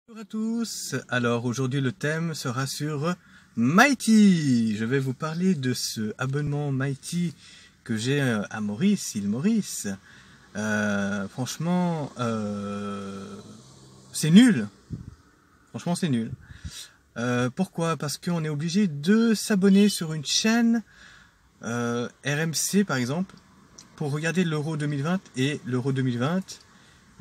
Bonjour à tous, alors aujourd'hui le thème sera sur Mighty. Je vais vous parler de ce abonnement Mighty que j'ai à Maurice, île Maurice. Franchement, c'est nul. Franchement, c'est nul. Pourquoi? Parce qu'on est obligé de s'abonner sur une chaîne RMC par exemple pour regarder l'Euro 2020 et l'Euro 2020.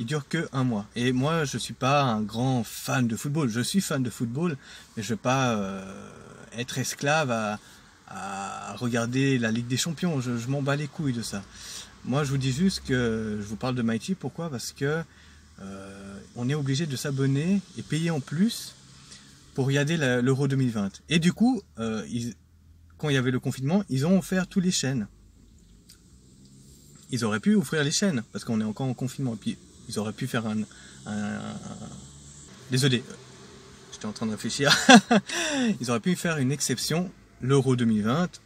Il dure que un mois. Et moi, je suis pas un grand fan de football. Je suis fan de football, mais je veux pas être esclave à regarder la Ligue des Champions. Je m'en bats les couilles de ça. Moi, je vous dis juste que je vous parle de Mighty. Pourquoi? Parce que on est obligé de s'abonner et payer en plus pour regarder l'Euro 2020. Et du coup, quand il y avait le confinement, ils ont offert toutes les chaînes. Ils auraient pu offrir les chaînes parce qu'on est encore en confinement. Et puis, ils auraient pu faire Désolé, j'étais en train de réfléchir. Ils auraient pu faire une exception, l'Euro 2020,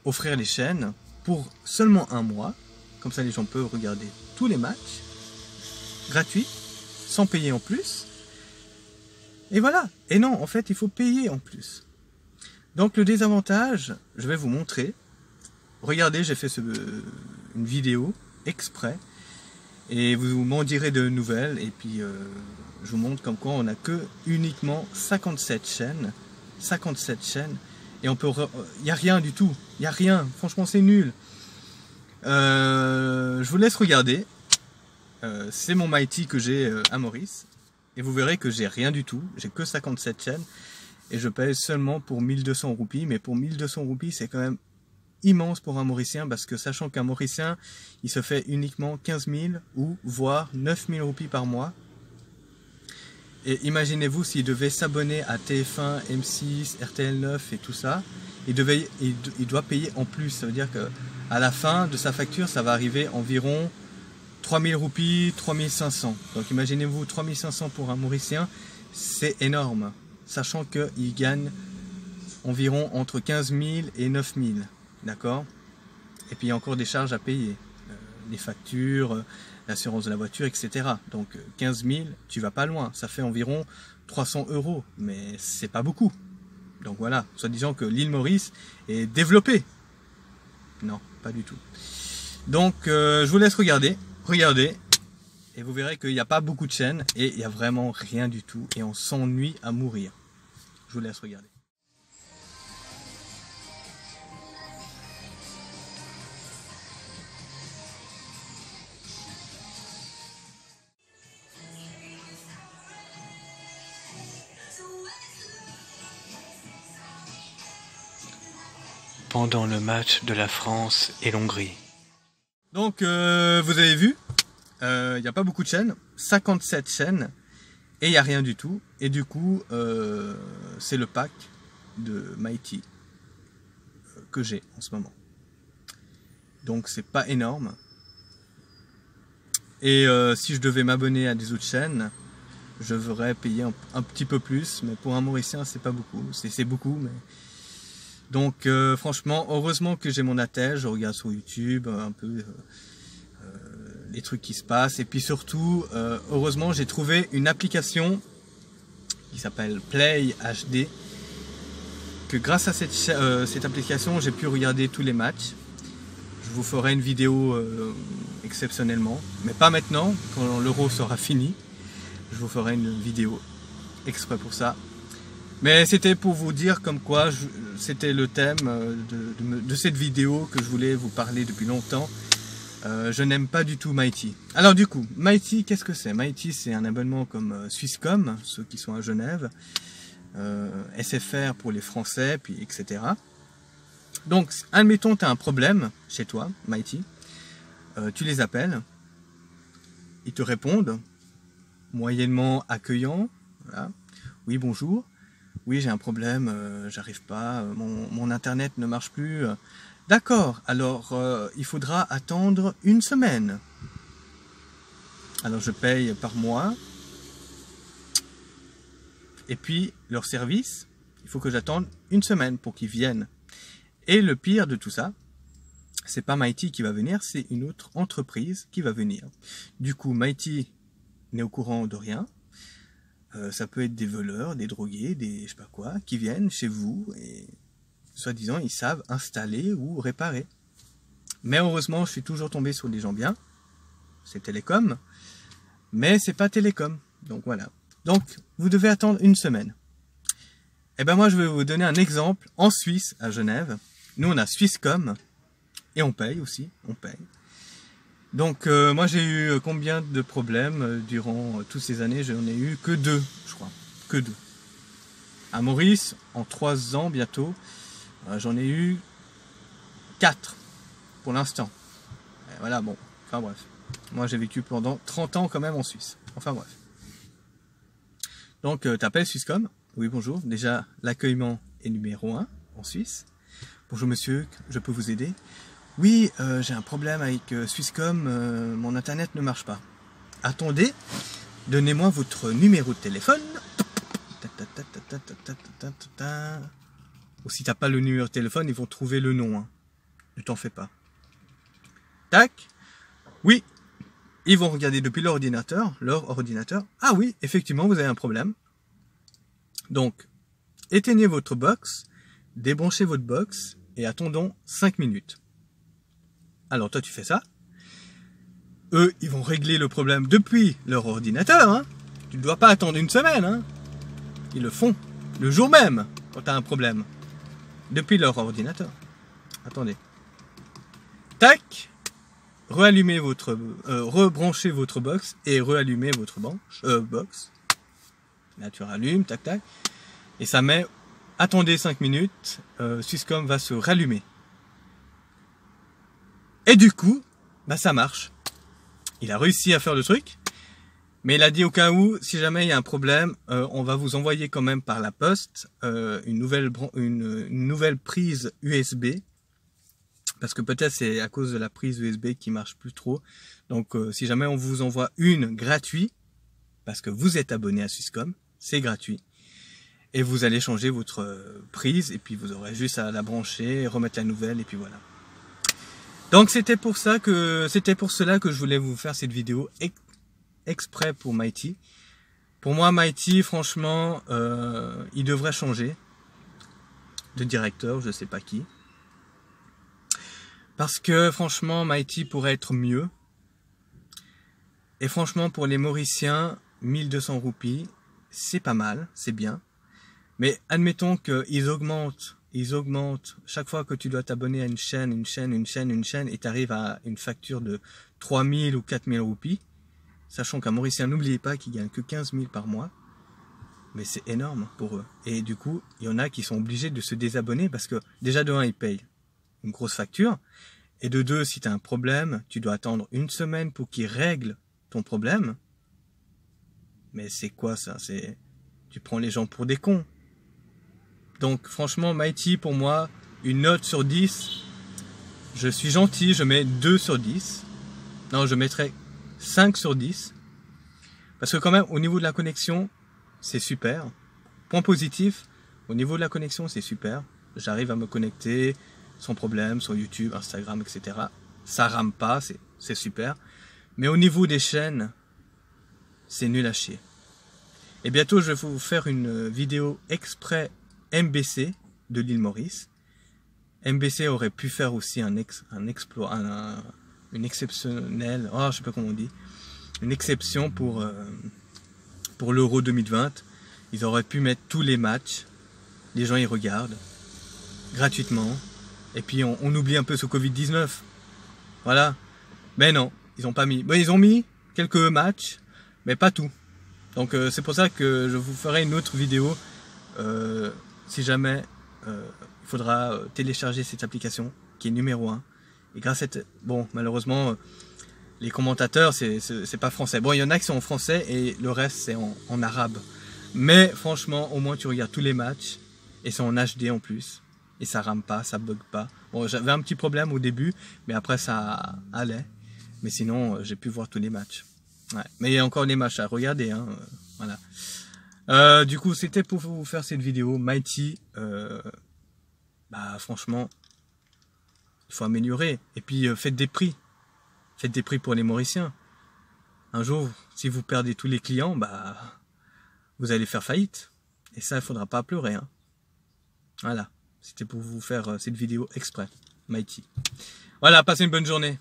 offrir les chaînes pour seulement un mois. Comme ça, les gens peuvent regarder tous les matchs, gratuits, sans payer en plus. Et voilà. Et non, en fait, il faut payer en plus. Donc, le désavantage, je vais vous montrer. Regardez, j'ai fait une vidéo exprès. Et vous m'en direz de nouvelles. Et puis, je vous montre comme quoi on n'a que uniquement 57 chaînes. 57 chaînes. Et on peut... Il n'y a rien du tout. Il n'y a rien. Franchement, c'est nul. Je vous laisse regarder. C'est mon Mighty que j'ai à Maurice. Et vous verrez que j'ai rien du tout. J'ai que 57 chaînes. Et je paye seulement pour 1200 roupies. Mais pour 1200 roupies, c'est quand même immense pour un Mauricien, parce que sachant qu'un Mauricien, il se fait uniquement 15 000 ou voire 9 000 roupies par mois. Et imaginez-vous s'il devait s'abonner à TF1, M6, RTL9 et tout ça, il doit payer en plus. Ça veut dire que à la fin de sa facture, ça va arriver environ 3 000 roupies, 3 500. Donc imaginez-vous 3 500 pour un Mauricien, c'est énorme. Sachant qu'il gagne environ entre 15 000 et 9 000. D'accord? Et puis il y a encore des charges à payer, les factures, l'assurance de la voiture, etc. Donc 15 000, tu vas pas loin, ça fait environ 300 €, mais c'est pas beaucoup. Donc voilà, soit disant que l'île Maurice est développée. Non, pas du tout. Donc je vous laisse regarder, et vous verrez qu'il n'y a pas beaucoup de chaînes, et il n'y a vraiment rien du tout, et on s'ennuie à mourir. Je vous laisse regarder. Pendant le match de la France et l'Hongrie. Donc vous avez vu, il n'y a pas beaucoup de chaînes, 57 chaînes, et il n'y a rien du tout. Et du coup, c'est le pack de Mighty que j'ai en ce moment. Donc c'est pas énorme. Et si je devais m'abonner à des autres chaînes, je devrais payer un petit peu plus, mais pour un Mauricien, c'est pas beaucoup. C'est beaucoup, mais... Donc franchement, heureusement que j'ai mon attelle, je regarde sur YouTube un peu les trucs qui se passent. Et puis surtout, heureusement, j'ai trouvé une application qui s'appelle Play HD. Que grâce à cette application, j'ai pu regarder tous les matchs. Je vous ferai une vidéo exceptionnellement, mais pas maintenant, quand l'Euro sera fini. Je vous ferai une vidéo exprès pour ça. Mais c'était pour vous dire comme quoi c'était le thème de cette vidéo que je voulais vous parler depuis longtemps. Je n'aime pas du tout Mighty. Alors du coup, Mighty, qu'est-ce que c'est? Mighty, c'est un abonnement comme Swisscom, ceux qui sont à Genève, SFR pour les Français, puis etc. Donc, admettons, tu as un problème chez toi, Mighty, tu les appelles, ils te répondent, moyennement accueillant, voilà. Oui, bonjour. Oui, j'ai un problème, j'arrive pas, mon internet ne marche plus. D'accord, alors il faudra attendre une semaine. Alors je paye par mois. Et puis leur service, il faut que j'attende une semaine pour qu'ils viennent. Et le pire de tout ça, c'est pas Mighty qui va venir, c'est une autre entreprise qui va venir. Du coup, Mighty n'est au courant de rien. Ça peut être des voleurs, des drogués, des je sais pas quoi, qui viennent chez vous et soi-disant ils savent installer ou réparer. Mais heureusement, je suis toujours tombé sur des gens bien. C'est Télécom, mais c'est pas Télécom. Donc voilà. Donc vous devez attendre une semaine. Et ben moi je vais vous donner un exemple en Suisse, à Genève. Nous on a Swisscom et on paye aussi, on paye. Donc moi j'ai eu combien de problèmes durant toutes ces années? J'en ai eu que 2, je crois, que 2. À Maurice, en 3 ans bientôt, j'en ai eu 4 pour l'instant. Voilà, bon, enfin bref. Moi j'ai vécu pendant 30 ans quand même en Suisse. Enfin bref. Donc t'appelles Swisscom. Oui bonjour, déjà l'accueillement est numéro 1 en Suisse. Bonjour monsieur, je peux vous aider? Oui, j'ai un problème avec Swisscom, mon internet ne marche pas. Attendez, donnez-moi votre numéro de téléphone. Ou si t'as pas le numéro de téléphone, ils vont trouver le nom. Hein. Ne t'en fais pas. Tac. Oui, ils vont regarder depuis leur ordinateur. Ah oui, effectivement, vous avez un problème. Donc, éteignez votre box, débranchez votre box et attendons 5 minutes. Alors toi tu fais ça. Eux, ils vont régler le problème depuis leur ordinateur. Hein. Tu ne dois pas attendre une semaine. Hein. Ils le font le jour même quand tu as un problème. Depuis leur ordinateur. Attendez. Tac. Reallumez votre... rebranchez votre box et reallumez votre box. Là tu rallumes, tac tac. Et ça met... Attendez 5 minutes. Swisscom va se rallumer. Et du coup, bah ça marche. Il a réussi à faire le truc, mais il a dit au cas où, si jamais il y a un problème, on va vous envoyer quand même par la poste une nouvelle prise USB, parce que peut-être c'est à cause de la prise USB qui marche plus trop. Donc si jamais on vous envoie une gratuite, parce que vous êtes abonné à Swisscom, c'est gratuit, et vous allez changer votre prise, et puis vous aurez juste à la brancher, remettre la nouvelle, et puis voilà. Donc c'était pour cela que je voulais vous faire cette vidéo exprès pour Mighty. Pour moi, Mighty, franchement, il devrait changer de directeur, je sais pas qui. Parce que franchement, Mighty pourrait être mieux. Et franchement, pour les Mauriciens, 1200 roupies, c'est pas mal, c'est bien. Mais admettons qu'ils augmentent chaque fois que tu dois t'abonner à une chaîne, et tu arrives à une facture de 3000 ou 4000 roupies, sachant qu'un Mauricien, n'oubliez pas qu'il gagne que 15 000 par mois, mais c'est énorme pour eux. Et du coup, il y en a qui sont obligés de se désabonner parce que déjà de 1, ils payent une grosse facture, et de 2, si tu as un problème, tu dois attendre une semaine pour qu'ils règlent ton problème. Mais c'est quoi ça? Tu prends les gens pour des cons. Donc franchement, Mighty, pour moi, une note sur 10, je suis gentil, je mets 2 sur 10. Non, je mettrais 5 sur 10. Parce que quand même, au niveau de la connexion, c'est super. Point positif, au niveau de la connexion, c'est super. J'arrive à me connecter sans problème sur YouTube, Instagram, etc. Ça rame pas, c'est super. Mais au niveau des chaînes, c'est nul à chier. Et bientôt, je vais vous faire une vidéo exprès MBC de l'île Maurice. MBC aurait pu faire aussi une exceptionnelle, oh, je sais pas comment on dit, une exception pour l'Euro 2020. Ils auraient pu mettre tous les matchs, les gens y regardent gratuitement, et puis on oublie un peu ce Covid-19. Voilà. Mais non, ils ont pas mis. Bon, ils ont mis quelques matchs, mais pas tout. Donc c'est pour ça que je vous ferai une autre vidéo. Si jamais il faudra télécharger cette application qui est numéro 1. Et grâce à bon, malheureusement, les commentateurs, c'est pas français. Bon, il y en a qui sont en français et le reste, c'est en arabe. Mais franchement, au moins, tu regardes tous les matchs et c'est en HD en plus. Et ça rame pas, ça bug pas. Bon, j'avais un petit problème au début, mais après, ça allait. Mais sinon, j'ai pu voir tous les matchs. Ouais. Mais il y a encore les matchs à regarder, hein, voilà. Du coup, c'était pour vous faire cette vidéo. Mighty, bah franchement, il faut améliorer. Et puis, faites des prix. Faites des prix pour les Mauriciens. Un jour, si vous perdez tous les clients, bah vous allez faire faillite. Et ça, il ne faudra pas pleurer. Hein. Voilà, c'était pour vous faire cette vidéo exprès. Mighty. Voilà, passez une bonne journée.